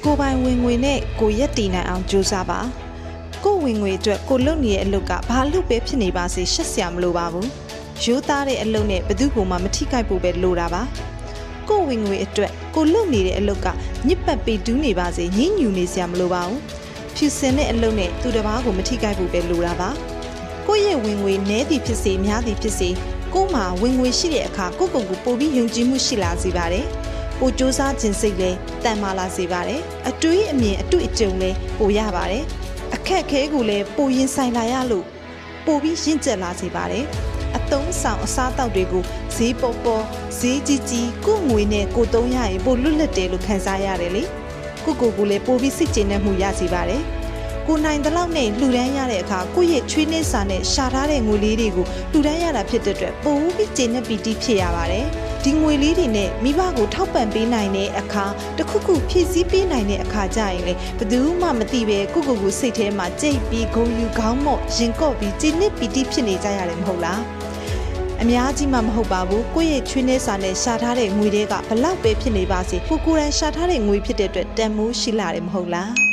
ကိုပိုင်ဝင်ငွေနဲ့ကိုရက်တည်နိုင်အောင်ကြိုးစားပါကိုဝင်ငွေအတွက်ကိုလုပ်နေတဲ့အလုပ်ကဘာလို့ပဲဖြစ်နေပါစေရှက်စရာမလိုပါဘူးရိုးသားတဲ့အလုပ်နဲ့ဘယ်သူမှမထိခိုက်ဖို့ပဲလိုတာပါကိုဝင်ငွေအတွက်ကိုလုပ်နေတဲ့အလုပ်ကညစ်ပတ်ပေတူးနေပါစေညှဉ်းညူနေစရာမလိုပါဘူးဖြူစင်တဲ့အလုပ်နဲ့သူတစ်ပါးကိုမထိခိုက်ဖို့ပဲလိုတာပါကိုရဲ့ဝင်ငွေနည်းသည်ဖြစ်စေများသည်ဖြစ်စေကိုမှဝင်ငွေရှိတဲ့အခါကိုကိုပိုပြီးယုံကြည်မှုရှိလာစေပါတယ်ပိုစူးစမ်းခြင်းစိတ်လည်းတန်မာလာစေပါတယ်အတွေးအမြင်အတွေ့အကြုံလည်းပိုရပါတယ်အခက်ခဲကိုလည်းပိုရင်ဆိုင်လာရလို့ပိုပြီးရင့်ကျက်လာစေပါတယ်အသုံးဆောင်အစားအသောက်တွေကိုဈေးပေါ်ပေါ်ဈေးကြီးကြီးကိုငွေနဲ့ကိုသုံးရရင်ပိုလွတ်လပ်တယ်လို့ခံစားရတယ်လေကိုလည်းပိုပြီးစိတ်ကျေနပ်မှုရစေပါတယ်ကိုနိုင်တဲ့လောက်နဲ့လှူဒန်းရတဲ့အခါကိုရဲ့ချွေးနှင်းစာနဲ့ရှာထားတဲ့ငွေလေးတွေကိုလှူဒန်းရတာဖြစ်တဲ့အတွက်ပိုပြီးကျေနပ်ပီတိဖြစ်ရပါတယ်ဒီငွေလေးတွေနဲ့မိဘကိုထောက်ပံ့ပေးနိုင်တဲ့အခါတခုခုဖြည့်ဆည်းပေးနိုင်တဲ့အခါကြရင်လေဘယ်သူမှမသိပဲကိုစိတ်ထဲမှာကြိတ်ပြီးဂုဏ်ယူခေါင်းမော့ရင်ကော့ပြီးကျေနပ်ပီတိဖြစ်နေကြရတယ်မဟုတ်လားအများကြီးမှမဟုတ်ပါဘူးကိုယ့်ရဲ့ချွေးနှဲစာနဲ့ရှာထားတဲ့ငွေတွေကဘလောက်ပဲဖြစ်နေပါစေကိုယ်တိုင်ရှာထားတဲ့ငွေဖြစ်တဲ့အတွက်တန်မိုးရှိလာတယ်မဟုတ်လား